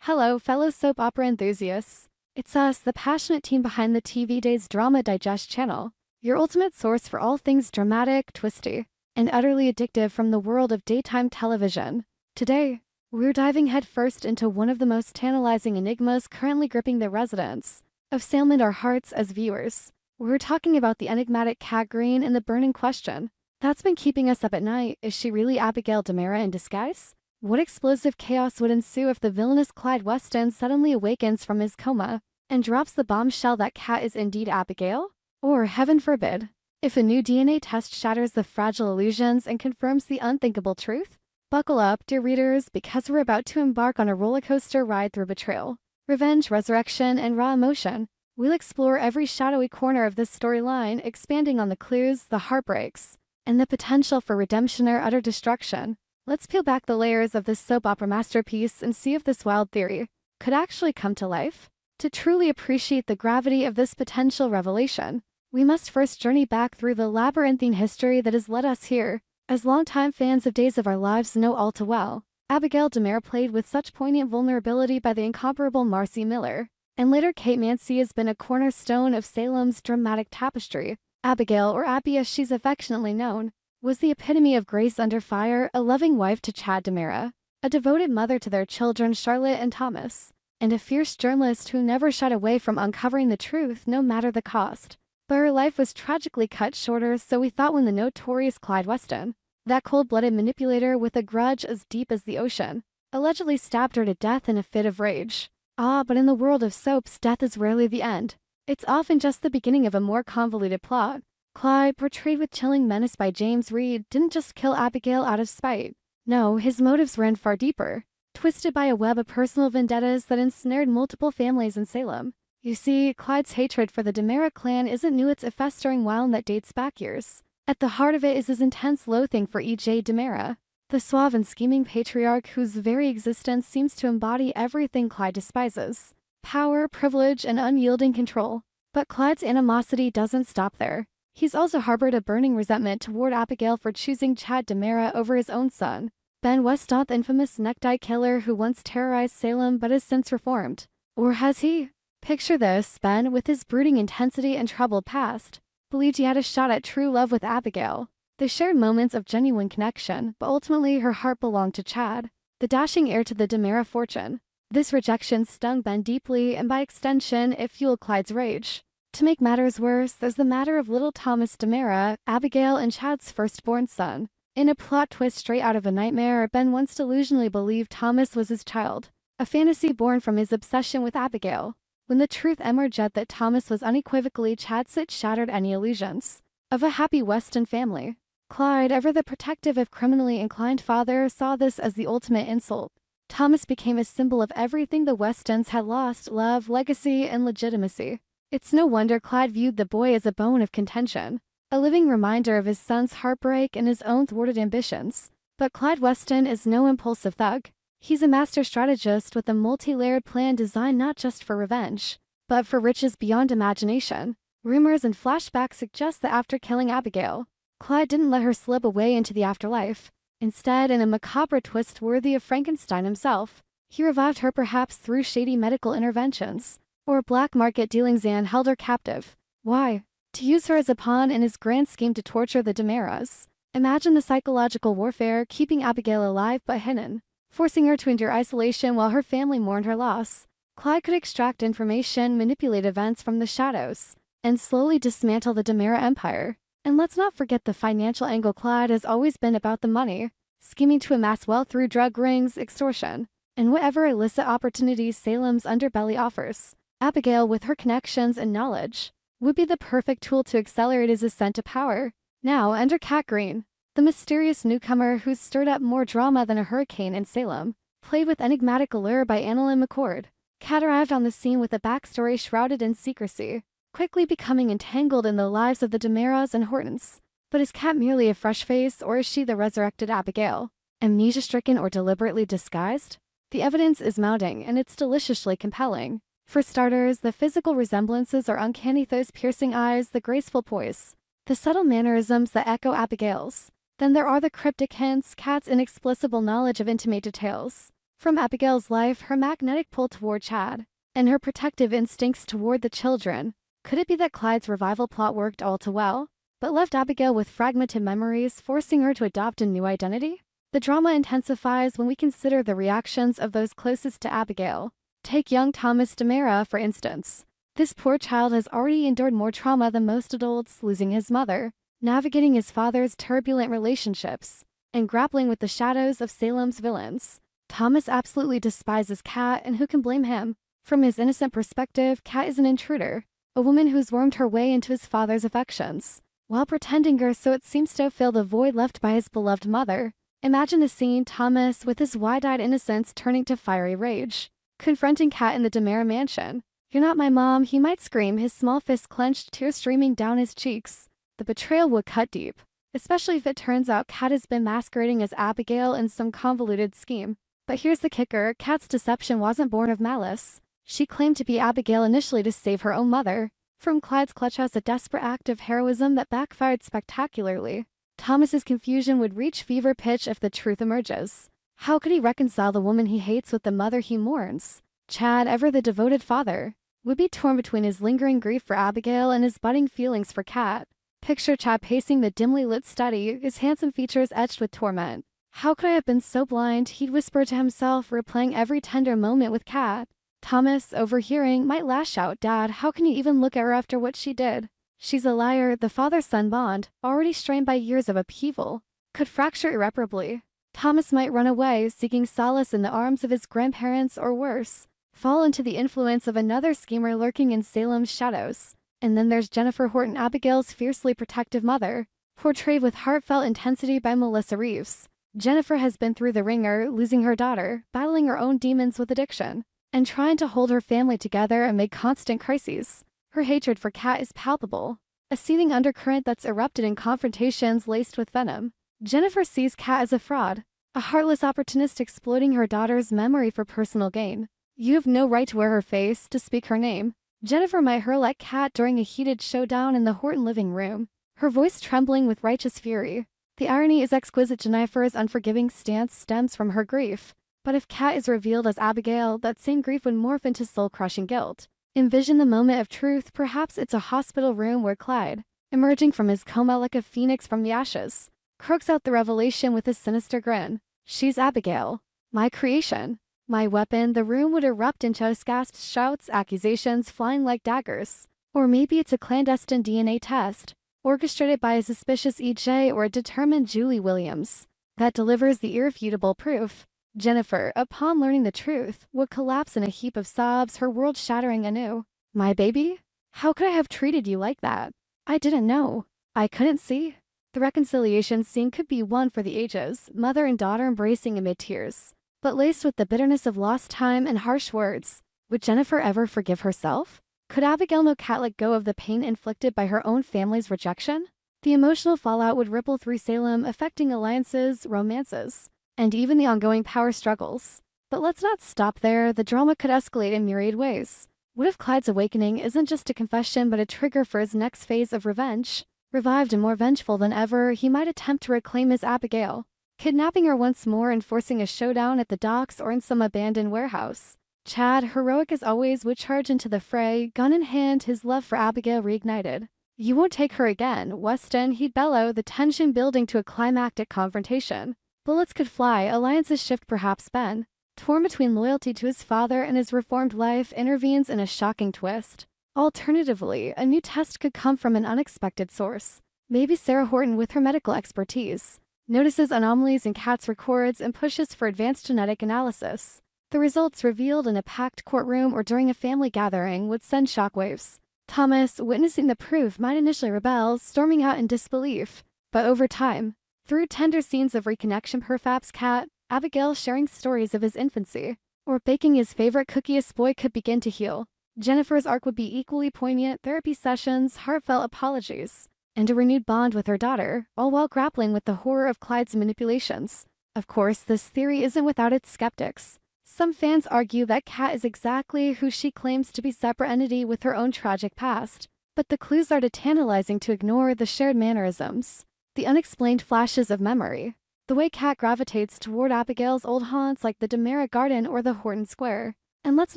Hello, fellow soap opera enthusiasts. It's us, the passionate team behind the TV Days Drama Digest channel, your ultimate source for all things dramatic, twisty, and utterly addictive from the world of daytime television. Today, we're diving headfirst into one of the most tantalizing enigmas currently gripping the residents of Salem and our hearts as viewers. We're talking about the enigmatic Cat Green and the burning question that's been keeping us up at night. Is she really Abigail DiMera in disguise? What explosive chaos would ensue if the villainous Clyde Weston suddenly awakens from his coma and drops the bombshell that Cat is indeed Abigail? Or, heaven forbid, if a new DNA test shatters the fragile illusions and confirms the unthinkable truth? Buckle up, dear readers, because we're about to embark on a rollercoaster ride through betrayal, revenge, resurrection, and raw emotion. We'll explore every shadowy corner of this storyline, expanding on the clues, the heartbreaks, and the potential for redemption or utter destruction. Let's peel back the layers of this soap opera masterpiece and see if this wild theory could actually come to life. To truly appreciate the gravity of this potential revelation, we must first journey back through the labyrinthine history that has led us here. As longtime fans of Days of Our Lives know all too well, Abigail DiMera, played with such poignant vulnerability by the incomparable Marcy Miller, and later Kate Mansi, has been a cornerstone of Salem's dramatic tapestry. Abigail, or Abby as she's affectionately known, was the epitome of grace under fire, a loving wife to Chad DiMera, a devoted mother to their children Charlotte and Thomas, and a fierce journalist who never shied away from uncovering the truth no matter the cost. But her life was tragically cut shorter, so we thought, when the notorious Clyde Weston, that cold-blooded manipulator with a grudge as deep as the ocean, allegedly stabbed her to death in a fit of rage. But in the world of soaps, death is rarely the end. It's often just the beginning of a more convoluted plot. Clyde, portrayed with chilling menace by James Reed, didn't just kill Abigail out of spite. No, his motives ran far deeper, twisted by a web of personal vendettas that ensnared multiple families in Salem. You see, Clyde's hatred for the DiMera clan isn't new, it's a festering wound that dates back years. At the heart of it is his intense loathing for E.J. DiMera, the suave and scheming patriarch whose very existence seems to embody everything Clyde despises: power, privilege, and unyielding control. But Clyde's animosity doesn't stop there. He's also harbored a burning resentment toward Abigail for choosing Chad DiMera over his own son, Ben Weston, the infamous necktie killer who once terrorized Salem but has since reformed. Or has he? Picture this: Ben, with his brooding intensity and troubled past, believed he had a shot at true love with Abigail. They shared moments of genuine connection, but ultimately her heart belonged to Chad, the dashing heir to the DiMera fortune. This rejection stung Ben deeply, and by extension, it fueled Clyde's rage. To make matters worse, there's the matter of little Thomas DiMera, Abigail and Chad's firstborn son. In a plot twist straight out of a nightmare, Ben once delusionally believed Thomas was his child, a fantasy born from his obsession with Abigail. When the truth emerged that Thomas was unequivocally Chad's, it shattered any illusions of a happy Weston family. Clyde, ever the protective if criminally inclined father, saw this as the ultimate insult. Thomas became a symbol of everything the Westons had lost: love, legacy, and legitimacy. It's no wonder Clyde viewed the boy as a bone of contention, a living reminder of his son's heartbreak and his own thwarted ambitions. But Clyde Weston is no impulsive thug. He's a master strategist with a multi-layered plan designed not just for revenge, but for riches beyond imagination. Rumors and flashbacks suggest that after killing Abigail, Clyde didn't let her slip away into the afterlife. Instead, in a macabre twist worthy of Frankenstein himself, he revived her, perhaps through shady medical interventions or black market dealings, and held her captive. Why? To use her as a pawn in his grand scheme to torture the DiMeras. Imagine the psychological warfare, keeping Abigail alive but hidden, forcing her to endure isolation while her family mourned her loss. Clyde could extract information, manipulate events from the shadows, and slowly dismantle the DiMera empire. And let's not forget the financial angle. Clyde has always been about the money, scheming to amass wealth through drug rings, extortion, and whatever illicit opportunities Salem's underbelly offers. Abigail, with her connections and knowledge, would be the perfect tool to accelerate his ascent to power. Now enter Cat Green, the mysterious newcomer who's stirred up more drama than a hurricane in Salem. Played with enigmatic allure by Annalyn McCord, Cat arrived on the scene with a backstory shrouded in secrecy, quickly becoming entangled in the lives of the DiMeras and Hortons. But is Cat merely a fresh face, or is she the resurrected Abigail, amnesia-stricken or deliberately disguised? The evidence is mounting, and it's deliciously compelling. For starters, the physical resemblances are uncanny: those piercing eyes, the graceful poise, the subtle mannerisms that echo Abigail's. Then there are the cryptic hints, Cat's inexplicable knowledge of intimate details. From Abigail's life, her magnetic pull toward Chad, and her protective instincts toward the children. Could it be that Clyde's revival plot worked all too well, but left Abigail with fragmented memories, forcing her to adopt a new identity? The drama intensifies when we consider the reactions of those closest to Abigail. Take young Thomas DeMera, for instance. This poor child has already endured more trauma than most adults, losing his mother, navigating his father's turbulent relationships, and grappling with the shadows of Salem's villains. Thomas absolutely despises Kat, and who can blame him? From his innocent perspective, Kat is an intruder, a woman who's wormed her way into his father's affections, while pretending her so it seems to fill the void left by his beloved mother. Imagine the scene, Thomas, with his wide-eyed innocence turning to fiery rage, confronting Kat in the DeMera mansion. "You're not my mom," he might scream, his small fist clenched, tears streaming down his cheeks. The betrayal would cut deep, especially if it turns out Kat has been masquerading as Abigail in some convoluted scheme. But here's the kicker, Kat's deception wasn't born of malice. She claimed to be Abigail initially to save her own mother. From Clyde's clutches, a desperate act of heroism that backfired spectacularly. Thomas's confusion would reach fever pitch if the truth emerges. How could he reconcile the woman he hates with the mother he mourns? Chad, ever the devoted father, would be torn between his lingering grief for Abigail and his budding feelings for Kat. Picture Chad pacing the dimly lit study, his handsome features etched with torment. "How could I have been so blind?" he'd whisper to himself, replaying every tender moment with Kat. Thomas, overhearing, might lash out, "Dad, how can you even look at her after what she did? She's a liar." The father-son bond, already strained by years of upheaval, could fracture irreparably. Thomas might run away, seeking solace in the arms of his grandparents, or worse, fall into the influence of another schemer lurking in Salem's shadows. And then there's Jennifer Horton, Abigail's fiercely protective mother, portrayed with heartfelt intensity by Melissa Reeves. Jennifer has been through the ringer, losing her daughter, battling her own demons with addiction, and trying to hold her family together amid constant crises. Her hatred for Kat is palpable, a seething undercurrent that's erupted in confrontations laced with venom. Jennifer sees Kat as a fraud, a heartless opportunist exploiting her daughter's memory for personal gain. "You have no right to wear her face, to speak her name." Jennifer might hurl at Kat during a heated showdown in the Horton living room, her voice trembling with righteous fury. The irony is exquisite. Jennifer's unforgiving stance stems from her grief. But if Kat is revealed as Abigail, that same grief would morph into soul-crushing guilt. Envision the moment of truth. Perhaps it's a hospital room where Clyde, emerging from his coma like a phoenix from the ashes, croaks out the revelation with a sinister grin. "She's Abigail, my creation, my weapon." The room would erupt into aghast shouts, accusations flying like daggers. Or maybe it's a clandestine DNA test, orchestrated by a suspicious EJ or a determined Julie Williams, that delivers the irrefutable proof. Jennifer, upon learning the truth, would collapse in a heap of sobs, her world shattering anew. "My baby? How could I have treated you like that? I didn't know. I couldn't see." The reconciliation scene could be one for the ages, mother and daughter embracing amid tears, but laced with the bitterness of lost time and harsh words. Would Jennifer ever forgive herself? Could Abigail know Kat let go of the pain inflicted by her own family's rejection? The emotional fallout would ripple through Salem, affecting alliances, romances, and even the ongoing power struggles. But let's not stop there. The drama could escalate in myriad ways. What if Clyde's awakening isn't just a confession but a trigger for his next phase of revenge? Revived and more vengeful than ever, he might attempt to reclaim his Abigail, kidnapping her once more and forcing a showdown at the docks or in some abandoned warehouse. Chad, heroic as always, would charge into the fray, gun in hand, his love for Abigail reignited. "You won't take her again, Weston," he'd bellow, the tension building to a climactic confrontation. Bullets could fly, alliances shift. Perhaps Ben, torn between loyalty to his father and his reformed life, intervenes in a shocking twist. Alternatively, a new test could come from an unexpected source. Maybe Sarah Horton, with her medical expertise, notices anomalies in Kat's records and pushes for advanced genetic analysis. The results, revealed in a packed courtroom or during a family gathering, would send shockwaves. Thomas, witnessing the proof, might initially rebel, storming out in disbelief. But over time, through tender scenes of reconnection, perhaps Kat, Abigail sharing stories of his infancy, or baking his favorite cookie, a boy could begin to heal. Jennifer's arc would be equally poignant: therapy sessions, heartfelt apologies, and a renewed bond with her daughter, all while grappling with the horror of Clyde's manipulations. Of course, this theory isn't without its skeptics. Some fans argue that Kat is exactly who she claims to be, separate entity with her own tragic past. But the clues are too tantalizing to ignore: the shared mannerisms, the unexplained flashes of memory, The way Kat gravitates toward Abigail's old haunts like the Demera Garden or the Horton Square. And let's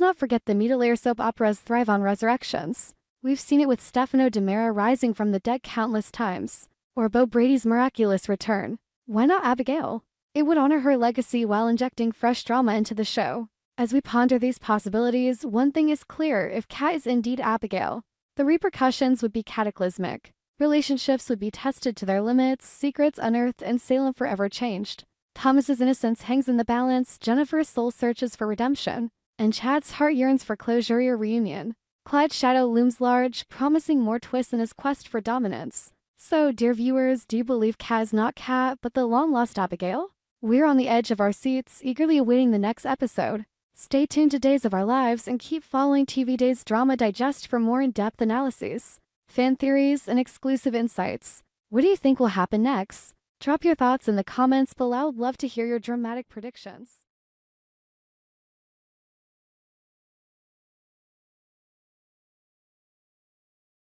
not forget the mutilator soap operas thrive on resurrections. We've seen it with Stefano Demera rising from the dead countless times, or Bo Brady's miraculous return. Why not Abigail? It would honor her legacy while injecting fresh drama into the show. As we ponder these possibilities, one thing is clear: if Kat is indeed Abigail, the repercussions would be cataclysmic. Relationships would be tested to their limits, secrets unearthed, and Salem forever changed. Thomas's innocence hangs in the balance, Jennifer's soul searches for redemption, and Chad's heart yearns for closure or reunion. Clyde's shadow looms large, promising more twists in his quest for dominance. So, dear viewers, do you believe Kat is not Kat, but the long-lost Abigail? We're on the edge of our seats, eagerly awaiting the next episode. Stay tuned to Days of Our Lives and keep following TV Days Drama Digest for more in-depth analyses, fan theories, and exclusive insights. What do you think will happen next? Drop your thoughts in the comments below. I'd love to hear your dramatic predictions.